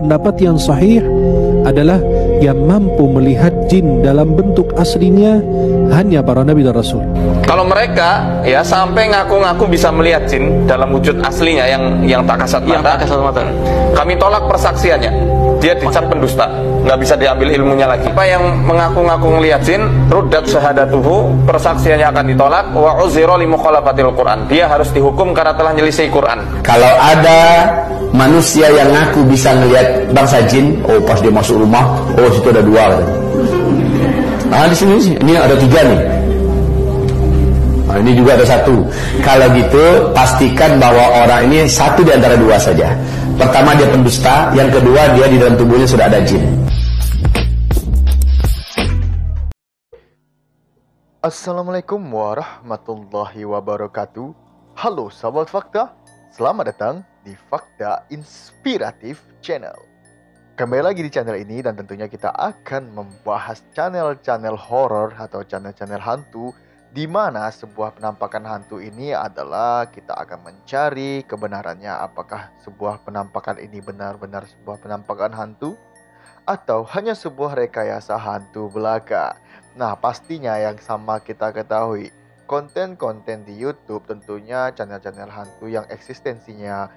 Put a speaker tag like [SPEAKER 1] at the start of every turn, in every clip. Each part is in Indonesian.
[SPEAKER 1] pendapat yang sahih adalah yang mampu melihat jin dalam bentuk aslinya hanya para nabi dan rasul.
[SPEAKER 2] Kalau mereka ya sampai ngaku-ngaku bisa melihat jin dalam wujud aslinya yang tak kasat mata, kami tolak persaksiannya. Dia dicap pendusta, nggak bisa diambil ilmunya lagi. Apa yang mengaku-ngaku melihat jin, ruddat syahadatuhu, persaksiannya akan ditolak. Wa uzira li mukhalafatil Quran, dia harus dihukum karena telah menyelisih Quran.
[SPEAKER 3] Kalau ada manusia yang ngaku bisa ngelihat bangsa jin, oh pas dia masuk rumah, oh situ ada dua. Nah di sini ini ada tiga nih. Nah, ini juga ada satu. Kalau gitu pastikan bahwa orang ini satu di antara dua saja. Pertama dia pendusta, yang kedua dia di dalam tubuhnya sudah ada jin.
[SPEAKER 4] Assalamualaikum warahmatullahi wabarakatuh. Halo sahabat fakta, selamat datang di Fakta Inspiratif Channel. Kembali lagi di channel ini dan tentunya kita akan membahas channel-channel horor atau channel-channel hantu, di mana sebuah penampakan hantu ini adalah kita akan mencari kebenarannya. Apakah sebuah penampakan ini benar-benar sebuah penampakan hantu atau hanya sebuah rekayasa hantu belaka. Nah, pastinya yang sama kita ketahui, konten-konten di YouTube tentunya channel-channel hantu yang eksistensinya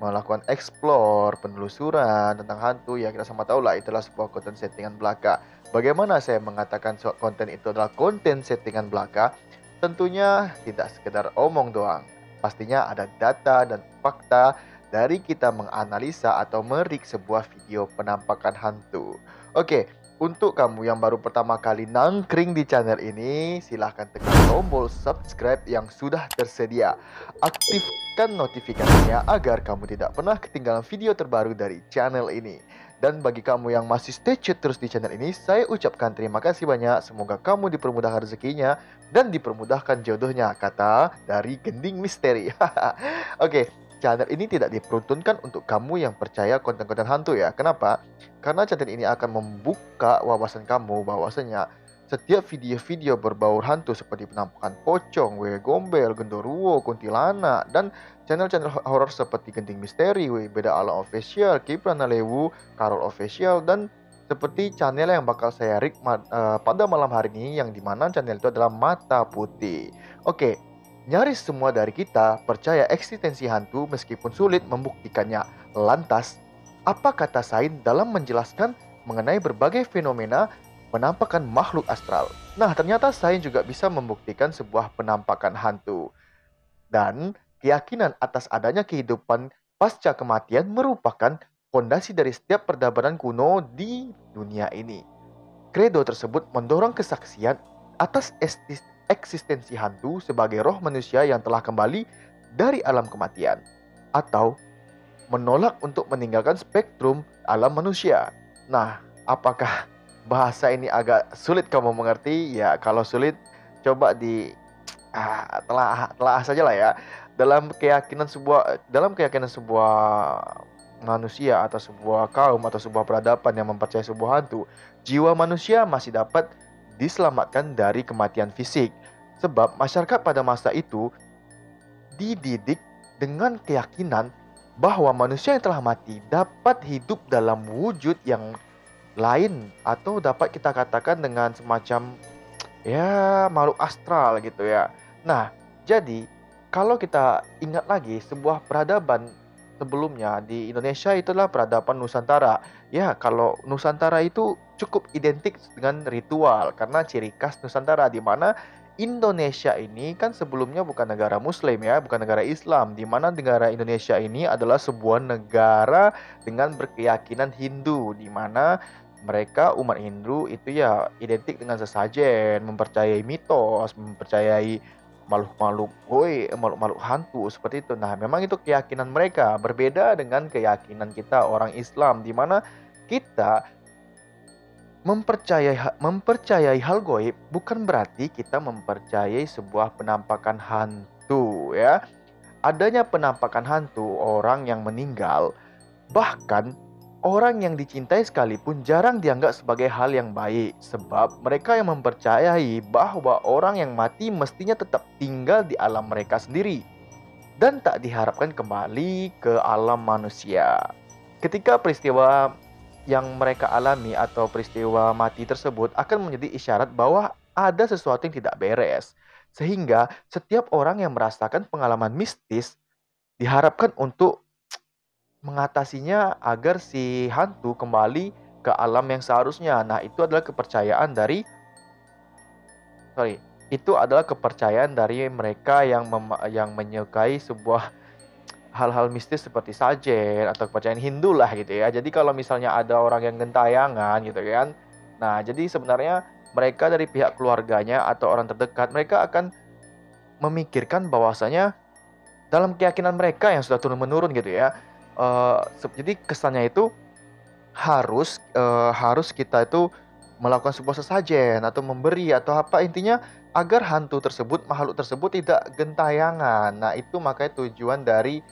[SPEAKER 4] melakukan explore, penelusuran tentang hantu, ya kita sama tahu lah itulah sebuah konten settingan belaka. Bagaimana saya mengatakan konten itu adalah konten settingan belaka? Tentunya tidak sekedar omong doang. Pastinya ada data dan fakta dari kita menganalisa atau merik sebuah video penampakan hantu. Oke, untuk kamu yang baru pertama kali nangkring di channel ini, silahkan tekan tombol subscribe yang sudah tersedia. Aktifkan notifikasinya agar kamu tidak pernah ketinggalan video terbaru dari channel ini. Dan bagi kamu yang masih stay tune terus di channel ini, saya ucapkan terima kasih banyak. Semoga kamu dipermudahkan rezekinya dan dipermudahkan jodohnya, kata dari Gending Misteri. Oke, channel ini tidak diperuntukkan untuk kamu yang percaya konten-konten hantu ya. Kenapa? Karena channel ini akan membuka wawasan kamu bahwasanya setiap video-video berbau hantu seperti penampakan pocong, wewe gombel, genderuwo, kuntilanak, dan channel-channel horor seperti Gending Misteri, Beda Alam Official, Kipran Lewu, Karol Official, dan seperti channel yang bakal saya rik pada malam hari ini, yang dimana channel itu adalah Mata Putih. Oke, nyaris semua dari kita percaya eksistensi hantu meskipun sulit membuktikannya. Lantas, apa kata sains dalam menjelaskan mengenai berbagai fenomena penampakan makhluk astral? Nah, ternyata sains juga bisa membuktikan sebuah penampakan hantu. Dan keyakinan atas adanya kehidupan pasca kematian merupakan fondasi dari setiap peradaban kuno di dunia ini. Kredo tersebut mendorong kesaksian atas eksistensi hantu sebagai roh manusia yang telah kembali dari alam kematian, atau menolak untuk meninggalkan spektrum alam manusia. Nah, apakah bahasa ini agak sulit kamu mengerti? Ya, kalau sulit coba telah saja lah ya. Dalam keyakinan sebuah manusia atau sebuah kaum atau sebuah peradaban yang mempercayai sebuah hantu, jiwa manusia masih dapat diselamatkan dari kematian fisik. Sebab masyarakat pada masa itu dididik dengan keyakinan bahwa manusia yang telah mati dapat hidup dalam wujud yang lain, atau dapat kita katakan dengan semacam ya makhluk astral gitu ya. Nah, jadi kalau kita ingat lagi sebuah peradaban sebelumnya di Indonesia, itulah peradaban Nusantara. Ya, kalau Nusantara itu cukup identik dengan ritual karena ciri khas Nusantara, di mana Indonesia ini kan sebelumnya bukan negara Muslim ya, bukan negara Islam, di mana negara Indonesia ini adalah sebuah negara dengan berkeyakinan Hindu, di mana mereka umat Hindu itu ya identik dengan sesajen, mempercayai mitos, mempercayai makhluk hantu seperti itu. Nah, memang itu keyakinan mereka, berbeda dengan keyakinan kita orang Islam, di mana kita mempercayai hal goib bukan berarti kita mempercayai sebuah penampakan hantu ya. Adanya penampakan hantu orang yang meninggal, bahkan orang yang dicintai sekalipun, jarang dianggap sebagai hal yang baik. Sebab mereka yang mempercayai bahwa orang yang mati mestinya tetap tinggal di alam mereka sendiri. dan tak diharapkan kembali ke alam manusia. Ketika peristiwa yang mereka alami atau peristiwa mati tersebut akan menjadi isyarat bahwa ada sesuatu yang tidak beres. Sehingga setiap orang yang merasakan pengalaman mistis diharapkan untuk mengatasinya agar si hantu kembali ke alam yang seharusnya. Nah, itu adalah kepercayaan dari mereka yang menyukai sebuah hal-hal mistis seperti sajen atau kepercayaan Hindu lah gitu ya. Jadi kalau misalnya ada orang yang gentayangan gitu kan. Nah, jadi sebenarnya mereka dari pihak keluarganya atau orang terdekat, mereka akan memikirkan bahwasanya dalam keyakinan mereka yang sudah turun-menurun gitu ya. Jadi kesannya itu harus kita itu melakukan sebuah sesajen atau memberi atau apa, intinya agar hantu tersebut, makhluk tersebut tidak gentayangan. Nah, itu makanya tujuan dari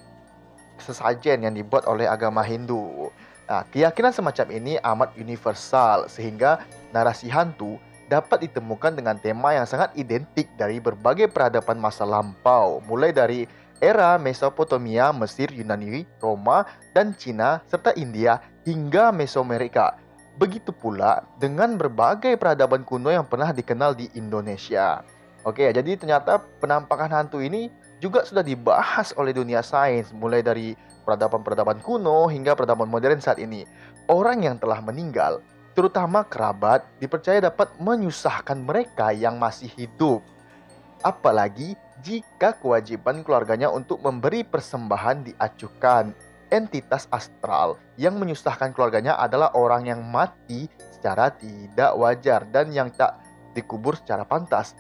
[SPEAKER 4] sesajen yang dibuat oleh agama Hindu. Nah, keyakinan semacam ini amat universal sehingga narasi hantu dapat ditemukan dengan tema yang sangat identik dari berbagai peradaban masa lampau, mulai dari era Mesopotamia, Mesir, Yunani, Roma, dan Cina, serta India hingga Mesoamerika. Begitu pula dengan berbagai peradaban kuno yang pernah dikenal di Indonesia. Oke, jadi ternyata penampakan hantu ini juga sudah dibahas oleh dunia sains, mulai dari peradaban-peradaban kuno hingga peradaban modern saat ini. Orang yang telah meninggal, terutama kerabat, dipercaya dapat menyusahkan mereka yang masih hidup. Apalagi jika kewajiban keluarganya untuk memberi persembahan diacuhkan. Entitas astral yang menyusahkan keluarganya adalah orang yang mati secara tidak wajar dan yang tak dikubur secara pantas,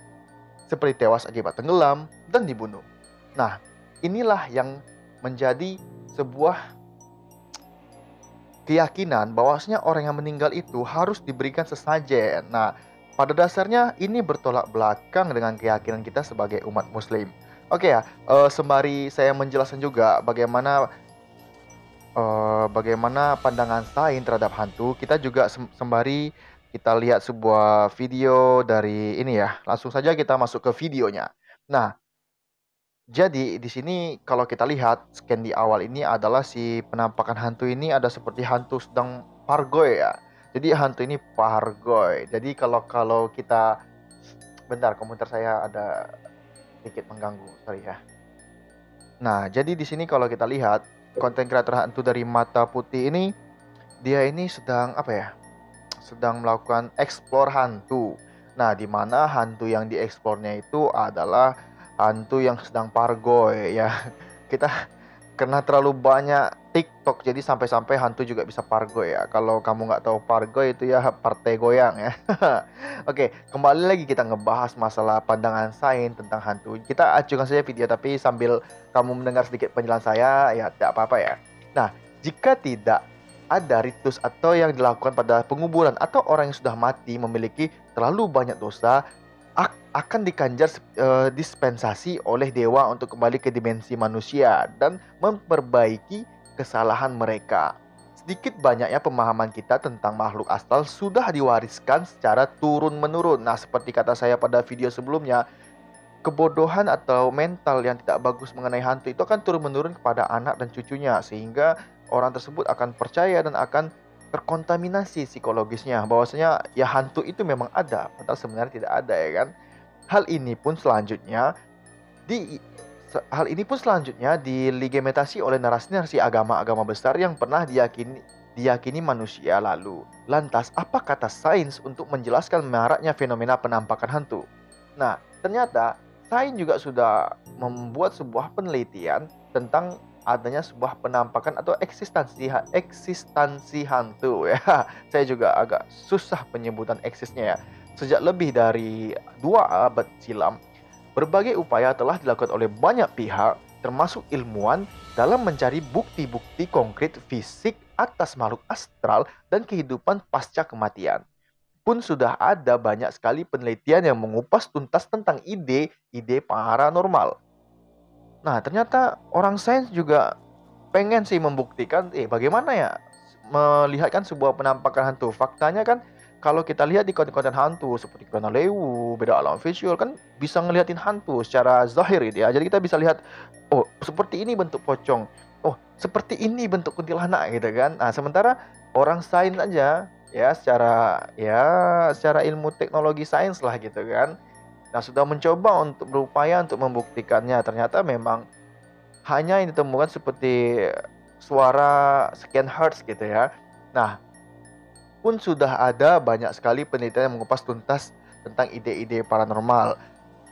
[SPEAKER 4] seperti tewas akibat tenggelam dan dibunuh. Nah, inilah yang menjadi sebuah keyakinan bahwasanya orang yang meninggal itu harus diberikan sesajen. Nah, pada dasarnya ini bertolak belakang dengan keyakinan kita sebagai umat muslim. Oke ya, sembari saya menjelaskan juga bagaimana pandangan sains terhadap hantu, kita juga sembari kita lihat sebuah video dari ini ya. Langsung saja kita masuk ke videonya. Nah, jadi di sini kalau kita lihat scan di awal ini adalah si penampakan hantu ini ada seperti hantu sedang pargoy ya. Jadi hantu ini pargoy. Jadi kalau kita, bentar, komputer saya ada sedikit mengganggu, sorry ya. Nah, jadi di sini kalau kita lihat konten kreator hantu dari Mata Putih ini, dia ini sedang sedang melakukan explore hantu. Nah, di mana hantu yang dieksplornya itu adalah hantu yang sedang pargoy ya. Kita karena terlalu banyak TikTok, jadi sampai-sampai hantu juga bisa pargoy ya. Kalau kamu nggak tahu pargoy itu ya partai goyang ya. Oke, kembali lagi kita ngebahas masalah pandangan sains tentang hantu. Kita acukan saja video, tapi sambil kamu mendengar sedikit penjelasan saya ya tidak apa-apa ya. Nah, jika tidak ada ritus atau yang dilakukan pada penguburan atau orang yang sudah mati memiliki terlalu banyak dosa, akan dikanjar dispensasi oleh dewa untuk kembali ke dimensi manusia dan memperbaiki kesalahan mereka. Sedikit banyaknya pemahaman kita tentang makhluk astral sudah diwariskan secara turun-menurun. Nah, seperti kata saya pada video sebelumnya, kebodohan atau mental yang tidak bagus mengenai hantu itu akan turun-menurun kepada anak dan cucunya, sehingga orang tersebut akan percaya dan akan terkontaminasi psikologisnya bahwasanya ya hantu itu memang ada, padahal sebenarnya tidak ada ya kan. Hal ini pun selanjutnya diligimentasi oleh narasi-narasi agama-agama besar yang pernah diyakini manusia lalu. Lantas, apa kata sains untuk menjelaskan maraknya fenomena penampakan hantu? Nah, ternyata sains juga sudah membuat sebuah penelitian tentang adanya sebuah penampakan atau eksistensi hantu ya. Saya juga agak susah penyebutan eksisnya ya. Sejak lebih dari 2 abad silam, berbagai upaya telah dilakukan oleh banyak pihak, termasuk ilmuwan, dalam mencari bukti-bukti konkret fisik atas makhluk astral dan kehidupan pasca kematian. Pun sudah ada banyak sekali penelitian yang mengupas tuntas tentang ide-ide paranormal. Nah, ternyata orang sains juga pengen sih membuktikan bagaimana ya melihatkan sebuah penampakan hantu. Faktanya kan kalau kita lihat di konten-konten hantu seperti Konten Lewu, Beda Alam Visual kan bisa ngeliatin hantu secara zahir gitu ya. Jadi kita bisa lihat, oh seperti ini bentuk pocong, oh seperti ini bentuk kuntilanak gitu kan. Nah sementara orang sains aja ya secara ilmu teknologi sains lah gitu kan. Nah sudah mencoba untuk berupaya untuk membuktikannya, ternyata memang hanya yang ditemukan seperti suara sekian hertz gitu ya. Nah pun sudah ada banyak sekali penelitian yang mengupas tuntas tentang ide-ide paranormal.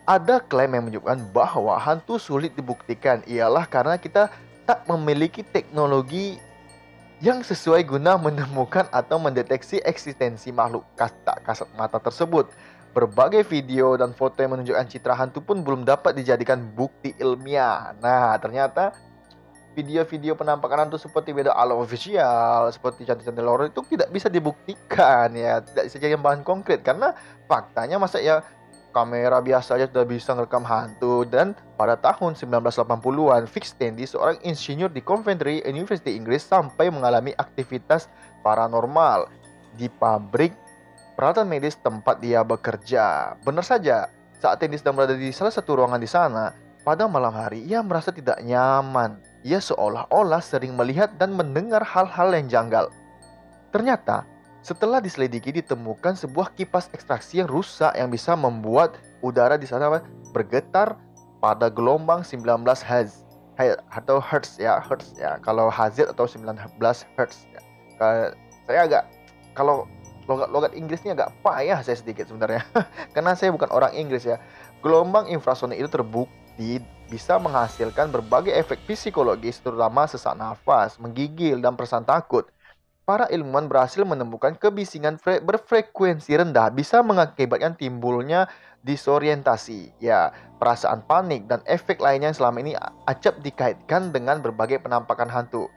[SPEAKER 4] Ada klaim yang menunjukkan bahwa hantu sulit dibuktikan ialah karena kita tak memiliki teknologi yang sesuai guna menemukan atau mendeteksi eksistensi makhluk tak kasat mata tersebut. Berbagai video dan foto yang menunjukkan citra hantu pun belum dapat dijadikan bukti ilmiah. Nah, ternyata video-video penampakan hantu seperti Beda Alam Official, seperti cantik-cantik horor itu tidak bisa dibuktikan ya, tidak bisa jadi bahan konkret karena faktanya masa ya kamera biasa aja sudah bisa merekam hantu. Dan pada tahun 1980-an, Vic Stanley, seorang insinyur di Coventry University Inggris, sampai mengalami aktivitas paranormal di pabrik peralatan medis tempat dia bekerja. Benar saja, saat Stanley sedang berada di salah satu ruangan di sana, pada malam hari ia merasa tidak nyaman. Ia seolah-olah sering melihat dan mendengar hal-hal yang janggal. Ternyata, setelah diselidiki ditemukan sebuah kipas ekstraksi yang rusak yang bisa membuat udara di sana bergetar pada gelombang 19 Hz atau Hertz ya, kalau Hz atau 19 Hertz ya. Saya agak, kalau logat Inggrisnya agak payah saya sedikit sebenarnya karena saya bukan orang Inggris ya. Gelombang infrasonik itu terbukti bisa menghasilkan berbagai efek psikologis, terutama sesak nafas, menggigil, dan perasaan takut. Para ilmuwan berhasil menemukan kebisingan berfrekuensi rendah bisa mengakibatkan timbulnya disorientasi, ya, perasaan panik, dan efek lainnya yang selama ini acap dikaitkan dengan berbagai penampakan hantu.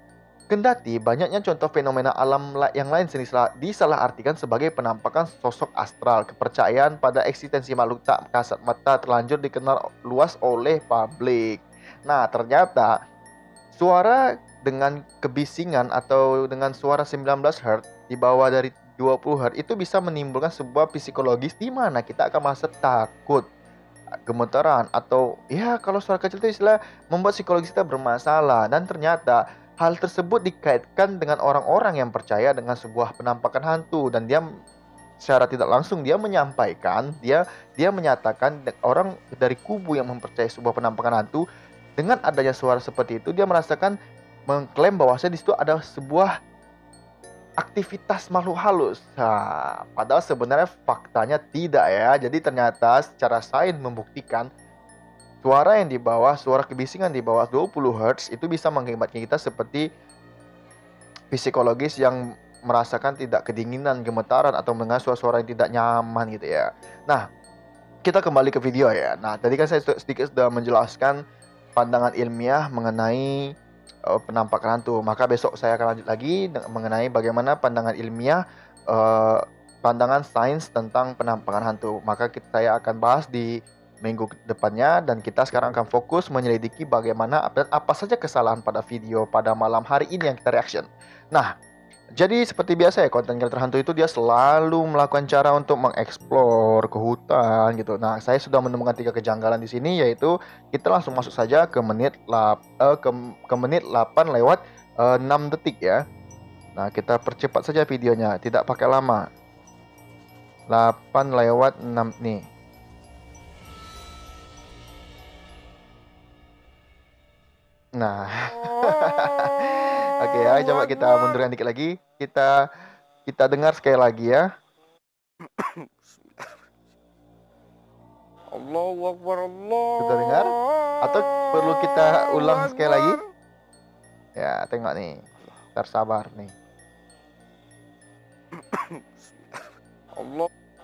[SPEAKER 4] Kendati banyaknya contoh fenomena alam yang lain disalahartikan sebagai penampakan sosok astral, kepercayaan pada eksistensi makhluk tak kasat mata terlanjur dikenal luas oleh publik. Nah, ternyata suara dengan kebisingan atau dengan suara 19 Hz di bawah dari 20 Hz itu bisa menimbulkan sebuah psikologis di mana kita akan merasa takut, gemetaran, atau ya kalau suara kecil itu istilah membuat psikologis kita bermasalah. Dan ternyata hal tersebut dikaitkan dengan orang-orang yang percaya dengan sebuah penampakan hantu, dan dia secara tidak langsung dia menyampaikan, dia menyatakan orang dari kubu yang mempercayai sebuah penampakan hantu, dengan adanya suara seperti itu dia merasakan, mengklaim bahwasanya di situ ada sebuah aktivitas makhluk halus. Nah, padahal sebenarnya faktanya tidak ya. Jadi ternyata secara sains membuktikan suara yang di bawah, suara kebisingan di bawah 20 Hz itu bisa mengakibatkan kita seperti psikologis yang merasakan tidak kedinginan, gemetaran, atau mendengar suara-suara yang tidak nyaman gitu ya. Nah, kita kembali ke video ya. Nah, tadi kan saya sedikit sudah menjelaskan pandangan ilmiah mengenai penampakan hantu. Maka besok saya akan lanjut lagi mengenai bagaimana pandangan ilmiah, pandangan sains tentang penampakan hantu. Maka saya akan bahas di minggu depannya, dan kita sekarang akan fokus menyelidiki bagaimana dan apa saja kesalahan pada video pada malam hari ini yang kita reaction. Nah, jadi seperti biasa ya, konten kreator hantu itu dia selalu melakukan cara untuk mengeksplor ke hutan gitu. Nah, saya sudah menemukan 3 kejanggalan di sini, yaitu kita langsung masuk saja ke menit 8 lewat 6 detik ya. Nah, kita percepat saja videonya, tidak pakai lama. 8 lewat 6 nih. Nah. Oke ya, coba kita mundurkan dikit lagi. Kita dengar sekali lagi ya.
[SPEAKER 5] Allahu Akbar, Allah.
[SPEAKER 4] Sudah dengar? Atau perlu kita ulang sekali lagi? Ya, tengok nih. Tersabar nih.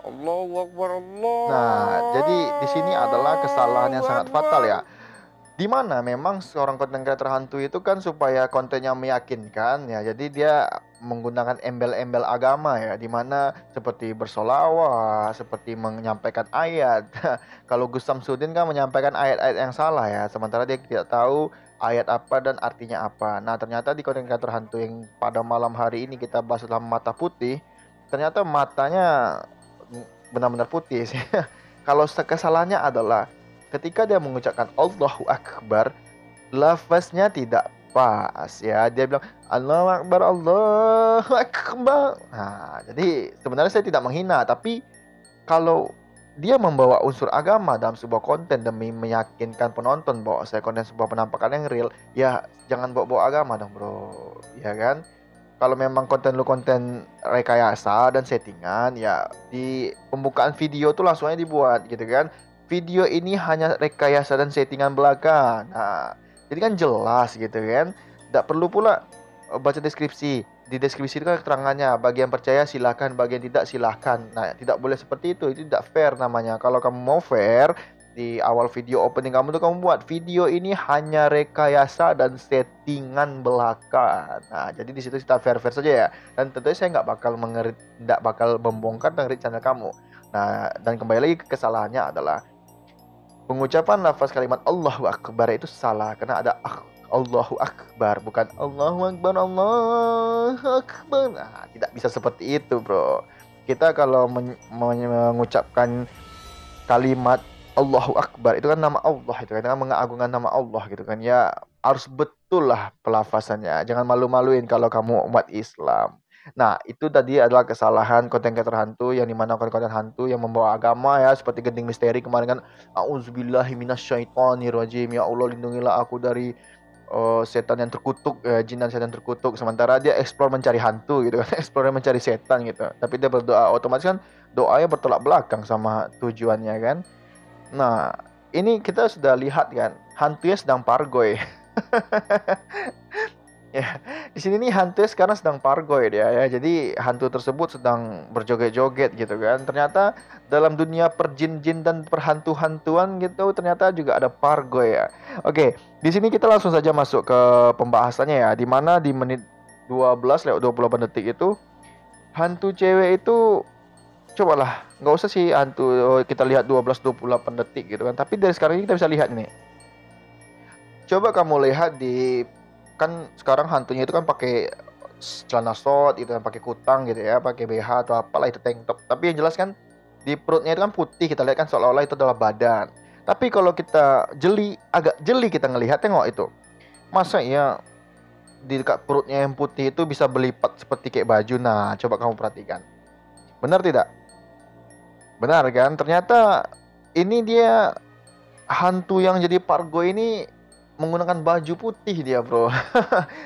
[SPEAKER 5] Allahu Akbar, Allah.
[SPEAKER 4] Nah, jadi di sini adalah kesalahan yang sangat fatal ya. Di mana memang seorang konten kreator hantu itu kan supaya kontennya meyakinkan ya, jadi dia menggunakan embel-embel agama ya, di mana seperti bersolawat, seperti menyampaikan ayat. Kalau Gus Samsudin kan menyampaikan ayat-ayat yang salah ya, sementara dia tidak tahu ayat apa dan artinya apa. Nah, ternyata di konten kreator hantu yang pada malam hari ini kita bahas dalam Mata Putih, ternyata matanya benar-benar putih. Kalau kesalahannya adalah ketika dia mengucapkan Allahu Akbar, lafaznya tidak pas ya. Dia bilang Allahu Akbar, Allahu Akbar. Nah, jadi sebenarnya saya tidak menghina, tapi kalau dia membawa unsur agama dalam sebuah konten demi meyakinkan penonton bahwa saya konten sebuah penampakan yang real, ya jangan bawa-bawa agama dong bro, ya kan? Kalau memang konten lu konten rekayasa dan settingan, ya di pembukaan video tuh langsung aja dibuat gitu kan. Video ini hanya rekayasa dan settingan belaka. Nah, jadi kan jelas gitu kan. Tidak perlu pula baca deskripsi. Di deskripsi itu kan keterangannya, bagi yang percaya silakan, bagi yang tidak silakan. Nah, tidak boleh seperti itu tidak fair namanya. Kalau kamu mau fair, di awal video opening kamu tuh kamu buat video ini hanya rekayasa dan settingan belaka. Nah, jadi di situ kita fair-fair saja ya. Dan tentunya saya nggak bakal membongkar dan ngerit channel kamu. Nah, dan kembali lagi ke kesalahannya adalah pengucapan lafaz kalimat Allahu Akbar itu salah karena ada Allahu Akbar, bukan Allahu Akbar, Allahu Akbar. Nah, tidak bisa seperti itu bro. Kita kalau mengucapkan kalimat Allahu Akbar itu kan nama Allah, itu kan mengagungkan nama Allah gitu kan ya, harus betul lah pelafasannya. Jangan malu-maluin kalau kamu umat Islam. Nah, itu tadi adalah kesalahan konten kreator hantu, yang dimana konten hantu yang membawa agama ya, seperti Gending Misteri kemarin kan, auzubillahi minasyaitonirrajim, ya Allah lindungilah aku dari setan yang terkutuk, jin dan setan terkutuk. Sementara dia explore mencari hantu gitu kan, explore mencari setan gitu. Tapi dia berdoa, otomatis kan doanya bertolak belakang sama tujuannya kan. Nah, ini kita sudah lihat kan, hantunya sedang pargoy. Ya, di sini nih hantunya sekarang sedang pargoy dia ya. Jadi hantu tersebut sedang berjoget-joget gitu kan. Ternyata dalam dunia perjin-jin dan perhantu-hantuan gitu ternyata juga ada pargoy ya. Oke, di sini kita langsung saja masuk ke pembahasannya ya. Dimana di menit 12:28 detik itu hantu cewek itu, cobalah nggak usah sih hantu kita lihat 12:28 detik gitu kan. Tapi dari sekarang ini kita bisa lihat nih. Coba kamu lihat di, kan sekarang hantunya itu kan pakai celana short itu kan, pakai kutang gitu ya, pakai BH atau apalah itu, tank top. Tapi yang jelas kan di perutnya itu kan putih, kita lihat kan seolah-olah itu adalah badan. Tapi kalau kita agak jeli kita ngelihat, tengok itu. Masa ya di dekat perutnya yang putih itu bisa berlipat seperti kayak baju. Nah, coba kamu perhatikan. Benar tidak? Benar kan? Ternyata ini dia hantu yang jadi pargoy ini menggunakan baju putih dia bro.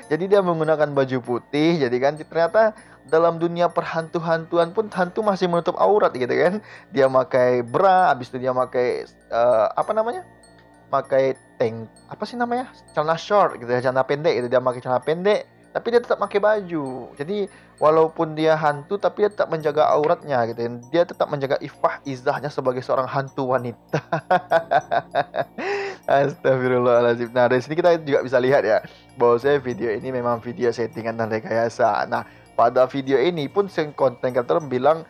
[SPEAKER 4] Jadi dia menggunakan baju putih. Jadi kan ternyata dalam dunia perhantu-hantuan pun hantu masih menutup aurat gitu kan. Dia pakai bra, habis itu dia pakai apa namanya, pakai tank, apa sih namanya, celana short gitu ya, celana pendek gitu. Dia pakai celana pendek tapi dia tetap pakai baju. Jadi walaupun dia hantu tapi dia tetap menjaga auratnya gitu. Dia tetap menjaga ifah izahnya sebagai seorang hantu wanita. Astagfirullahaladzim. Nah, dari sini kita juga bisa lihat ya, bahwasanya video ini memang video settingan dan rekayasa. Nah, pada video ini pun konten kreator bilang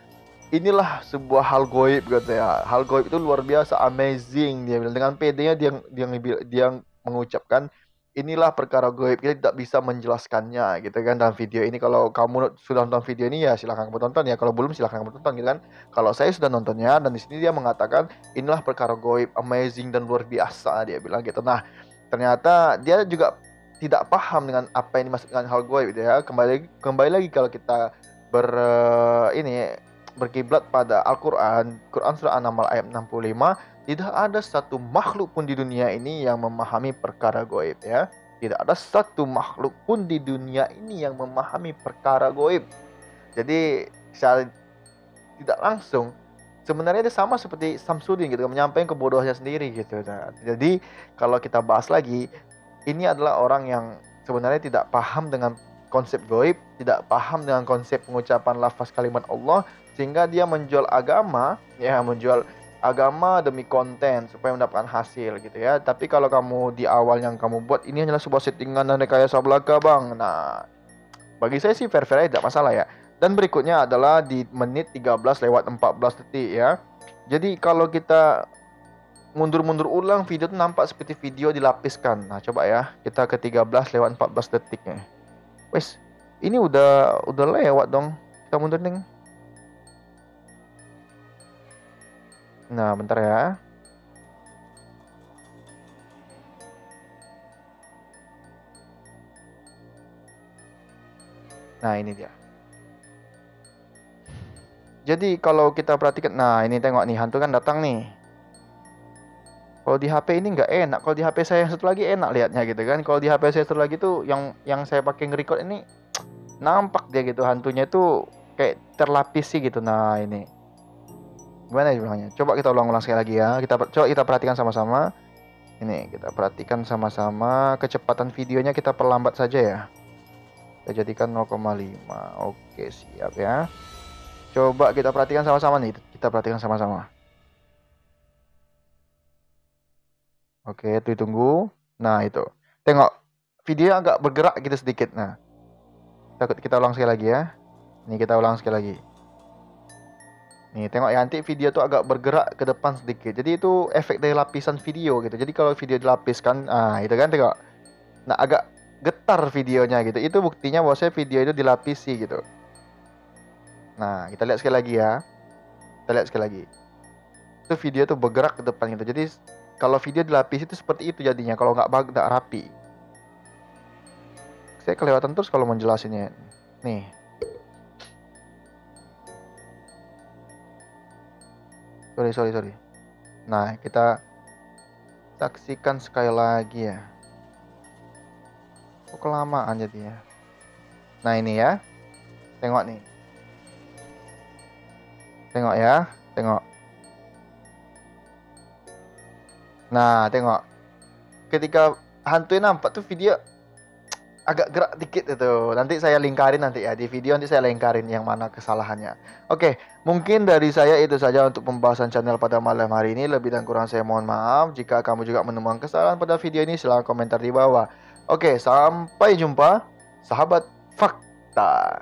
[SPEAKER 4] inilah sebuah hal goib gitu ya. Hal goib itu luar biasa, amazing. Dia bilang dengan PD-nya dia mengucapkan inilah perkara goib, kita tidak bisa menjelaskannya gitu kan dalam video ini. Kalau kamu sudah nonton video ini ya silahkan kamu tonton ya, kalau belum silahkan kamu tonton gitu kan. Kalau saya sudah nontonnya, dan di sini dia mengatakan inilah perkara goib, amazing dan luar biasa, dia bilang gitu. Nah, ternyata dia juga tidak paham dengan apa yang dimaksud dengan hal goib gitu ya. Kembali lagi kalau kita berkiblat pada Al-Quran, Quran surah An-Naml ayat 65, tidak ada satu makhluk pun di dunia ini yang memahami perkara goib ya. Tidak ada satu makhluk pun di dunia ini yang memahami perkara goib. Jadi secara tidak langsung sebenarnya dia sama seperti Samsudin gitu, menyampaikan kebodohannya sendiri gitu. Nah, jadi kalau kita bahas lagi, ini adalah orang yang sebenarnya tidak paham dengan konsep goib, tidak paham dengan konsep pengucapan lafaz kalimat Allah, sehingga dia menjual agama ya, menjual agama demi konten supaya mendapatkan hasil gitu ya. Tapi kalau kamu di awal yang kamu buat ini hanyalah sebuah settingan dan rekayasa belaka bang, nah bagi saya sih fair-fair aja, tidak masalah ya. Dan berikutnya adalah di menit 13:14 detik ya. Jadi kalau kita mundur-mundur ulang video itu nampak seperti video dilapiskan. Nah coba ya, kita ke 13:14 detiknya. Wes, ini udah lewat dong. Kita mundur nih. Nah, bentar ya. Nah, ini dia. Jadi kalau kita perhatikan, nah ini tengok nih, hantu kan datang nih. Kalau di HP ini nggak enak. Kalau di HP saya yang satu lagi enak lihatnya gitu kan. Kalau di HP saya satu lagi tuh yang saya pakai nge-record ini nampak dia gitu, hantunya itu kayak terlapisi gitu. Nah ini gimana ya bilangnya? Coba kita ulang-ulang sekali lagi ya. Coba kita perhatikan sama-sama. Ini kita perhatikan sama-sama. Kecepatan videonya kita perlambat saja ya. Kita jadikan 0,5. Oke, siap ya. Coba kita perhatikan sama-sama nih. Kita perhatikan sama-sama. Oke, itu tunggu. Nah, itu. Tengok. Videonya agak bergerak gitu sedikit. Nah. Kita ulang sekali lagi ya. Nih, kita ulang sekali lagi. Nih, tengok ya. Nanti video tuh agak bergerak ke depan sedikit. Jadi itu efek dari lapisan video gitu. Jadi kalau video dilapiskan, itu kan tengok. Nah, agak getar videonya gitu. Itu buktinya bahwa video itu dilapisi gitu. Nah, kita lihat sekali lagi ya. Kita lihat sekali lagi. Itu video tuh bergerak ke depan gitu. Jadi kalau video dilapisi itu seperti itu jadinya. Kalau nggak rapi. Saya kelewatan terus kalau menjelasinnya. Nih. Sorry. Nah, kita saksikan sekali lagi ya. Kok kelamaan jadinya. Nah, ini ya. Tengok nih. Tengok ya. Tengok. Nah, tengok. Ketika hantunya nampak tuh video agak gerak dikit itu. Nanti saya lingkarin nanti ya. Di video nanti saya lingkarin yang mana kesalahannya. Oke, mungkin dari saya itu saja untuk pembahasan channel pada malam hari ini. Lebih dan kurang saya mohon maaf. Jika kamu juga menemukan kesalahan pada video ini, silahkan komentar di bawah. Oke, sampai jumpa sahabat fakta.